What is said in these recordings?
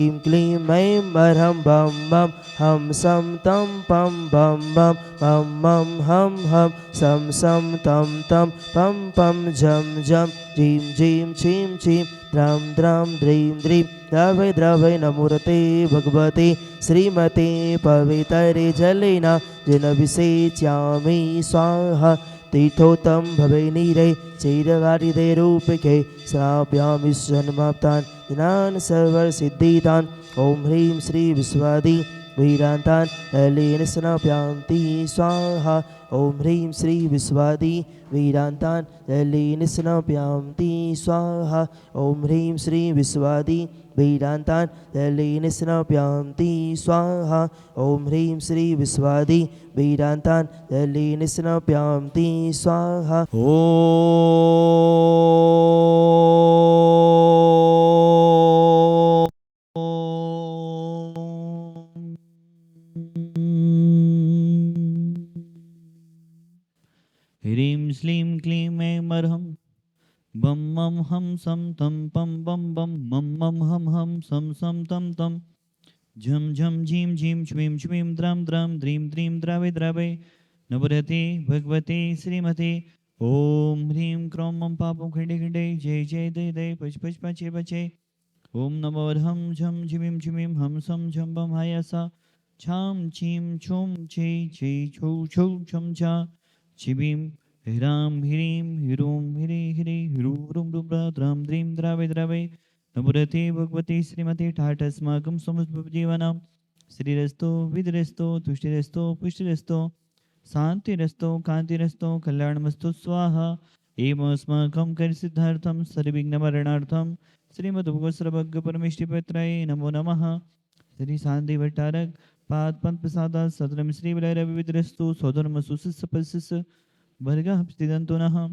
क्लीं क्लीं ऐं मरहं बम बम हम सम तम पम बम बम मम मम हम हम सम तम तम पम पम झम झम झीं झीं छीं छीं द्रम द्रम द्रीं द्रीं द्रवै द्रवै नमोरते भगवते श्रीमते पवितरे जलेन जिनभिषेच्यामि स्वाहा तीर्थोत्तम भवे नीरे चैरवारिदे रूपके श्राव्यामि जन्माप्तान् दिनान् सर्वसिद्धितान् ॐ ह्रीं श्री विश्वादि वीरान्तान् ललीन स्नाप्यान्ति स्वाहा ॐ ह्रीं श्री विश्वादि वीरान्तान् ललीन स्नाप्यान्ति स्वाहा ॐ ह्रीं श्री विश्वादि वीरान्तान् ललीन स्नाप्यान्ति स्वाहा ॐ ह्रीं श्री विश्वादि वीरान्तान् ललीन स्नाप्यान्ति स्वाहा ह्रीं श्लीं क्लीं ऐं मर्हं बम मम हम सम तम पम बम बम मम मम हम सम तम तम झम झम झीं झीं छ्वीं छ्वीं द्रम द्रम द्रीं द्रीं द्रवे द्रवे नमोरते भगवते श्रीमते ओम ह्रीं क्रों मम पापं खिंडे खिंडे जय जय दय दय पच पच पचे पचे ओम नमो हम झम झिमीं झिमीं हम सम झम बम हायसा छाम छीं छुम छे छे छौ छौ छम छा छिबीं ह्रां ह्रीं ह्रूं ह्री ह्री ह्रू ह्रुं द्रां द्रीं द्रावे द्रावे नमोरते भगवते श्रीमते ठाठस्माकं समस्तजीवनां श्रीरस्तो विदरस्तो तुष्टिरस्तो पुष्टिरस्तो शान्तिरस्तो कान्तिरस्तो कल्याणमस्तु स्वाहा एवमस्माकं कर्सिद्धार्थं सर्वविघ्नमरणार्थं श्रीमद्भगवत्सर्वज्ञपरमेष्ठिपत्राय नमो नमः। श्री शांति भट्टारक पाद पंथ प्रसादा सदरम श्री विलय रविद्रस्तु सौधर्म सुशिष्य वर्गः स्थितन्तुनः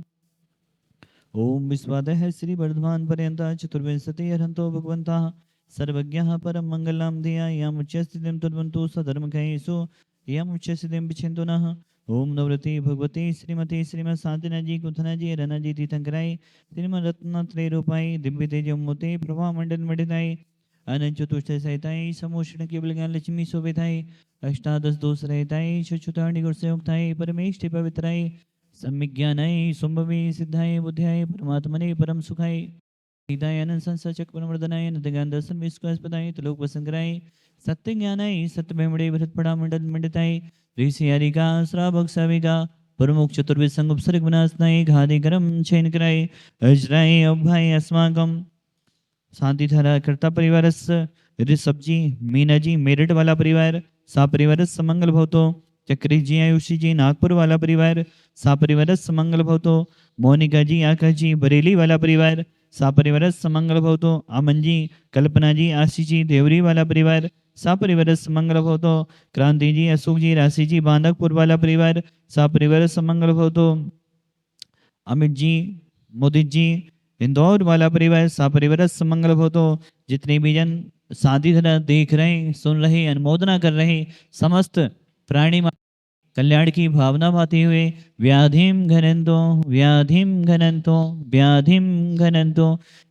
ओम विश्वादः श्री वर्धमान पर्यंत चतुर्विंशति अर्हन्तो भगवन्तः सर्वज्ञः परम मंगलम धिया यम उच्चस्थितिं तुर्वन्तु सधर्मकैषु यम उच्चस्थितिं विचिन्तु नः ओम नवरति भगवती श्रीमती श्रीमद शांतिना जी कुथना जी रना जी तीर्थंकराय श्रीमद रत्न त्रय रूपाई दिव्य तेज मोते प्रभा मंडल मडिताई अनंत चतुष्ट सहिताई समोषण केवल ज्ञान लक्ष्मी शोभिताई अष्टादश दोष रहताई छुछुताणी गुण से युक्ताई परमेष्टि पवित्राई सम्यक ज्ञानाय संभवी सिद्धाय बुद्धाय परमात्मने परम सुखाय हिताय अनंत संसचक परमर्दनाय नदगान दर्शन विश्वासपदाय त्रिलोक वसंकराय सत्य ज्ञानाय सत्य भेमड़े भरत पड़ा मंडल मंडिताय ऋषि हरिका श्रावक साविका प्रमुख चतुर्वेद संगुप सर्ग विनाशनाय घादे गरम छेन कराय अजराय अभय अस्माकम शांति धारा कर्ता परिवार ऋषभ जी मीना जी मेरठ वाला परिवार सा परिवार समंगल भवतो चक्री जी आयुषी जी नागपुर वाला परिवार सा परिवार समंगल भवतो मोनिका जी आकाश जी बरेली वाला परिवार सा परिवार समंगल भवतो अमन जी कल्पना जी आशीष जी देवरी वाला परिवार सा परिवार समंगल भवतो क्रांति जी अशोक जी राशि जी बांधकपुर वाला परिवार सा परिवार समंगल भवतो अमित जी मोदित जी इंदौर वाला परिवार सा परिवार समंगल भवतो जितने भी जन शादी तरह देख रहे सुन रहे अनुमोदना कर रहे समस्त प्राणी कल्याण की भावना पाते हुए व्याधिम घनंतो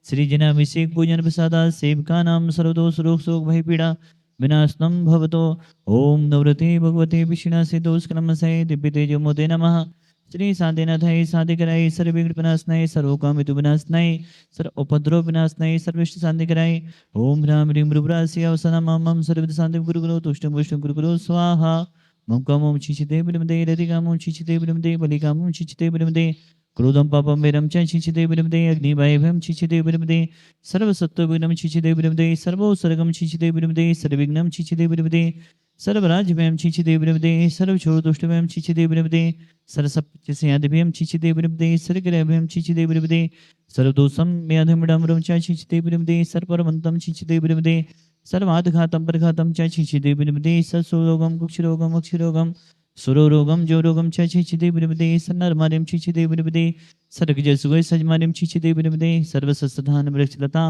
श्री जनाभिषेक पूजन प्रसादा सेवका नाम सर्वदोष रोग शोक भय पीड़ा विनाशनम भवतो ओम नवरते भगवते विष्णा से दोष क्रम से दिव्य तेजो मोदे नमः श्री साधेनाथाय साधिकराय सर्वविघ्न विनाशनाय सर्वकामितु विनाशनाय सर्व उपद्रव विनाशनाय सर्विष्ट शांतिकराय ओम राम ह्रीं रुद्रास्य अवसना मम सर्वविध शांति गुरुकुलो तुष्टं पुष्टं गुरुकुलो स्वाहा मम कामं छिचिते विलमदे रतिकामं छिचिते विलमदे बलिकामं छिचिते विलमदे क्रोधं पापं वेरं च छिचिते विलमदे अग्निभयं छिचिते विलमदे सर्वसत्त्वविघ्नं छिचिते विलमदे सर्वोत्सर्गं छिचिते विलमदे सर्वविघ्नं छिचिते विलमदे सर्वराज्यभयं छिचिते विलमदे सर्वक्षोरदुष्टभयं छिचिते विलमदे सर्वसप्तस्यादिभयं छिचिते विलमदे सर्वग्रहभयं छिचिते विलमदे सर्वदोषं व्याधिमिडम्बरं च छिचिते विलमदे सर्वपर्वन्तं छिचिते विलमदे सर्वादघातं प्रघातं च छिचिते विलमदे सत्सुरोगं कुक्षरोगं अक्षरोगं सुरोरोगं जोरोगं च छिचिते विलमदे सन्नर्मार्यं छिचिते विलमदे सर्गजसुगै सजमार्यं छिचिते विलमदे सर्वसस्धान वृक्षलता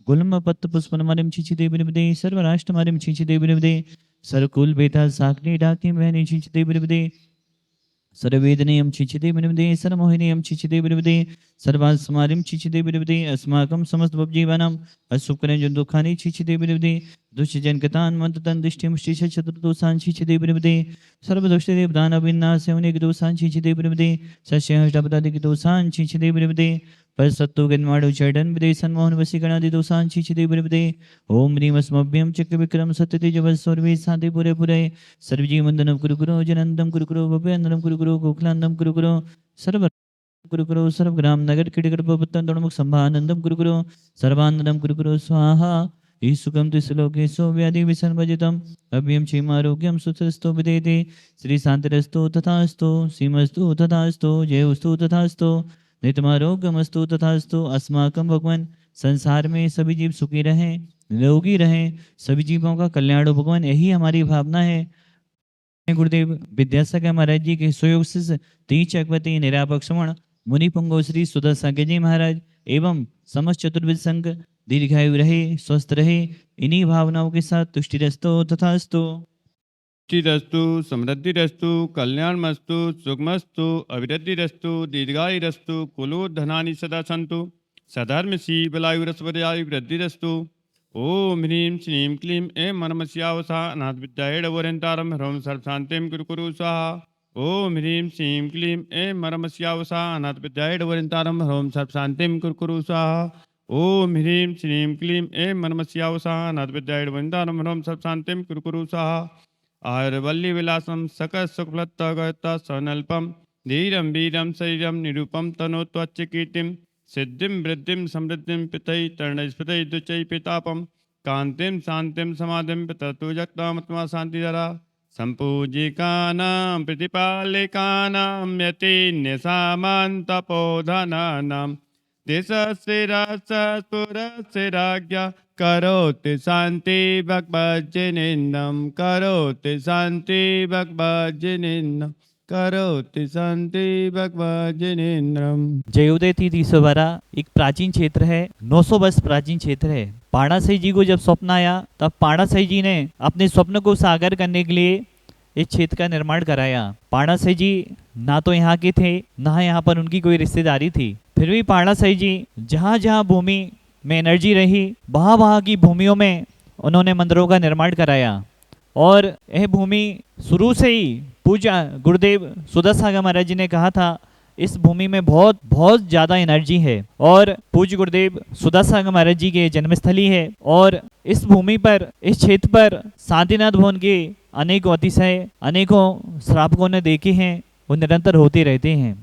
गुल्मपत्र पुष्पनमार्यं छिचिते विलमदे सर्वराष्ट्रमार्यं छिचिते विलमदे सर्वकुल बेता साकनी डाकी बहनी छिचिते विलमदे सर्ववेदनीयं छिचिते विलमदे सर्वमोहिनीयं छिचिते विलमदे सर्वास्मारिं छिचिदे विरवदे अस्माकं समस्तभवजीवनम् असुकरें जो दुखानि छिचिदे विरवदे दुष्टजनकतान् मंत्रतन् दृष्टिं चतुर्दोषान् छिचिदे विरवदे सर्वदोषदे दानविनाशे उनेक दोषान् छिचिदे विरवदे सस्यहष्टपदादिक दोषान् छिचिदे विरवदे परसत्तु गन्वाडु चैडन विदेशन मोहन वसीकरणादि दोषान् छिचिदे विरवदे ओम ह्रीं अस्मभ्यं चक्र विक्रम सत्यतेजवस्वर्वे साधे पुरे पुरे सर्वजीववन्दनं कुरु कुरु जनन्दं कुरु कुरु भव्यन्दनं कुरु कुरु गोखलान्दं कुरु कुरु सर्व कुरु कुरु सर्वग्राम नगर किटकटपवत्तं दौड़मुख संभानन्दं कुरु कुरु सर्वानन्दं कुरु कुरु स्वाहा ईसुकं त्रिसलोकेशो व्याधि विसर्वजितम् अभ्यं क्षेमारोग्यं सुतस्तु विदेति श्री शान्तिरस्तु तथास्तु सीमस्तु तथास्तु जयोस्तु तथास्तु नित्यमारोग्यमस्तु तथास्तु अस्माकं भगवान संसार में सभी जीव सुखी रहें निरोगी रहें सभी जीवों का कल्याण हो भगवान यही हमारी भावना है। गुरुदेव विद्यासागर महाराज जी के सुयोग से ती चक्रवर्ती निरापक्षमण मुनि पुंगो श्री सुदर्शन जी महाराज एवं समस्त चतुर्विद संघ दीर्घायु रहे स्वस्थ रहे इन्हीं भावनाओं के साथ तुष्टिरस्तु तथास्तु रस्तु समृद्धिरस्तु कल्याणमस्तु सुखमस्तु अभिवृद्धिरस्तु दीर्घायुरस्तु कुलो धनानि सदा सन्तु सधर्मसी बलायुरस्वर्यायु वृद्धिरस्तु ओम ह्रीं श्रीं क्लीं ऐं मनमस्यावसा अनाथविद्यायडवरन्तारं ह्रौं सर्वशान्तिं कुरु कुरु स्वाहा ओम ह्रीं श्रीं क्लीं ऐं मनमस्यावसा अनाथविद्यायडवरन्तारं ह्रौं सर्वशान्तिं कुरु कुरु स्वाहा ओम ह्रीं श्रीं क्लीं ऐं मनमस्यावसा अनाथविद्यायडवरन्तारं ह्रौं सर्वशान्तिं कुरु कुरु स्वाहा आयुर्वल्ली विलासम सकल सुखलता सनल्पम धीरम वीरम शरीरम निरूपम तनोत्वच्च कीर्तिम सिद्धिं वृद्धिं समृद्धिं पितई तरणस्पतई दुचई पितापम कांतिम शांतिम समाधिम पिततु जगतामत्मा शांतिधरा संपूजिकानां प्रतिपालिकानां यतीन्य सामन्तपोधनानां देशस्थिरस्पुरस्य राज्ञा करोति शांति भगवज्जनिन्दं करोति शांति भगवज्जनिन्दं करोति शांति भगवज्जनिन्द्रम। जयोदय तिथि सवारा एक प्राचीन क्षेत्र है 900 वर्ष प्राचीन क्षेत्र है। पाणाशाही जी को जब स्वप्न आया तब पाणाशाही जी ने अपने स्वप्न को साकार करने के लिए इस क्षेत्र का निर्माण कराया। पाणाशाही जी ना तो यहाँ के थे ना यहाँ पर उनकी कोई रिश्तेदारी थी, फिर भी पाणाशाही जी जहाँ जहाँ भूमि में एनर्जी रही वहाँ वहाँ की भूमियों में उन्होंने मंदिरों का निर्माण कराया। और यह भूमि शुरू से ही पूज्य गुरुदेव सुदर्शन महाराज जी ने कहा था इस भूमि में बहुत बहुत ज़्यादा एनर्जी है और पूज्य गुरुदेव सुदर्शन महाराज जी के जन्मस्थली है। और इस भूमि पर इस क्षेत्र पर शांतिनाथ भवन के अनेकों अतिशय अनेकों श्रावकों ने देखे हैं, वो निरंतर होते रहते हैं।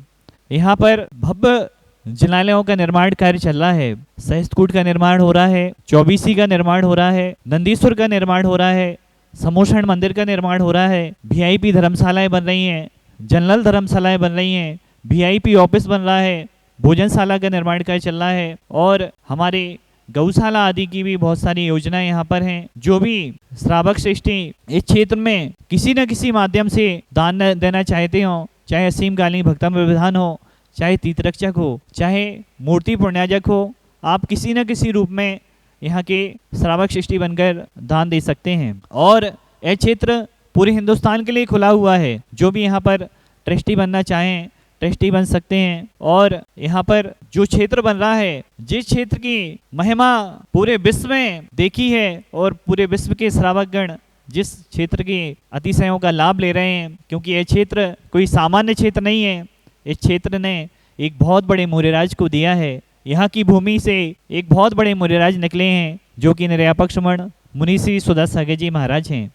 यहाँ पर भव्य जिनालयों का निर्माण कार्य चल रहा है, सहस्त्रकूट का निर्माण हो रहा है, चौबीसी का निर्माण हो रहा है, नंदीश्वर का निर्माण हो रहा है, समोषण मंदिर का निर्माण हो रहा है, वीआईपी धर्मशालाएं बन रही हैं, जनरल धर्मशालाएं बन रही हैं, वीआईपी ऑफिस बन रहा है, भोजनशाला का निर्माण कार्य चल रहा है और हमारे गौशाला आदि की भी बहुत सारी योजनाएं यहाँ पर हैं। जो भी श्रावक श्रेष्ठी इस क्षेत्र में किसी न किसी माध्यम से दान देना चाहते हो, चाहे असीमकालीन भक्तम विधान हो, चाहे तीर्थरक्षक हो, चाहे मूर्ति पुण्याजक हो, आप किसी न किसी रूप में यहाँ के श्रावक श्रेष्ठी बनकर दान दे सकते हैं। और यह क्षेत्र पूरे हिंदुस्तान के लिए खुला हुआ है, जो भी यहाँ पर ट्रस्टी बनना चाहें ट्रस्टी बन सकते हैं। और यहाँ पर जो क्षेत्र बन रहा है, जिस क्षेत्र की महिमा पूरे विश्व में देखी है और पूरे विश्व के श्रावकगण जिस क्षेत्र के अतिशयों का लाभ ले रहे हैं, क्योंकि यह क्षेत्र कोई सामान्य क्षेत्र नहीं है, इस क्षेत्र ने एक बहुत बड़े मौर्यराज को दिया है। यहाँ की भूमि से एक बहुत बड़े मौर्यराज निकले हैं, जो कि निर्यापक्षमण मुनि श्री सुदर्शन जी महाराज हैं।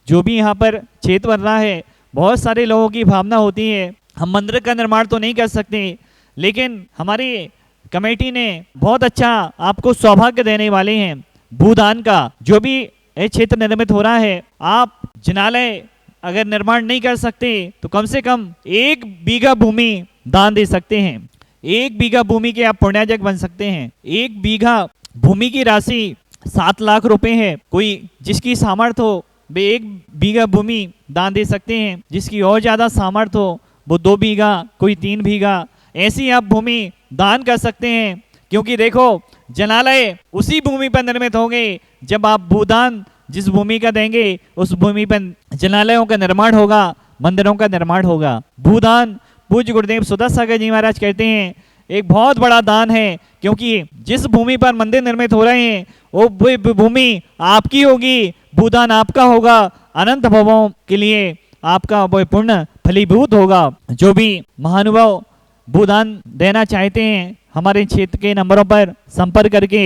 जो भी यहाँ पर क्षेत्र बन रहा है, बहुत सारे लोगों की भावना होती है हम मंदिर का निर्माण तो नहीं कर सकते, लेकिन हमारी कमेटी ने बहुत अच्छा आपको सौभाग्य देने वाले हैं भूदान का। जो भी यह क्षेत्र निर्मित हो रहा है, आप जिनालय अगर निर्माण नहीं कर सकते तो कम से कम 1 बीघा भूमि दान दे सकते हैं। 1 बीघा भूमि के आप पुण्याजक बन सकते हैं। 1 बीघा भूमि की राशि 7 लाख रुपए है। कोई जिसकी सामर्थ्य हो वे 1 बीघा भूमि दान दे सकते हैं, जिसकी और ज़्यादा सामर्थ्य हो वो 2 बीघा, कोई 3 बीघा, ऐसी आप भूमि दान कर सकते हैं। क्योंकि देखो, जनालय उसी भूमि पर निर्मित होंगे जब आप भूदान जिस भूमि का देंगे उस भूमि पर जनालयों का निर्माण होगा, मंदिरों का निर्माण होगा। भूदान पूज्य गुरुदेव सुदर्शन जी महाराज कहते हैं एक बहुत बड़ा दान है, क्योंकि जिस भूमि पर मंदिर निर्मित हो रहे हैं वो भूमि आपकी होगी, भूदान आपका होगा, अनंत भवों के लिए आपका वो पुण्य फलीभूत होगा। जो भी महानुभाव भूदान देना चाहते हैं हमारे क्षेत्र के नंबरों पर संपर्क करके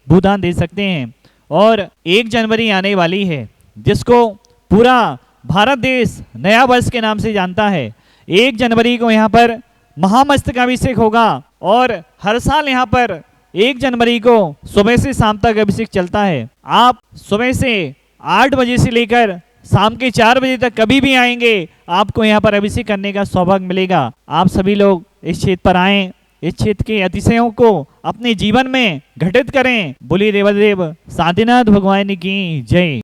भूदान दे सकते हैं। और 1 जनवरी आने वाली है, जिसको पूरा भारत देश नया वर्ष के नाम से जानता है। 1 जनवरी को यहाँ पर महामस्तकाभिषेक होगा और हर साल यहाँ पर 1 जनवरी को सुबह से शाम तक अभिषेक चलता है। आप सुबह से 8 बजे से लेकर शाम के 4 बजे तक कभी भी आएंगे, आपको यहाँ पर अभिषेक करने का सौभाग्य मिलेगा। आप सभी लोग इस क्षेत्र पर आएं, इस क्षेत्र के अतिशयों को अपने जीवन में घटित करें। बोलिए देवादेव साधीनाथ भगवान की जय।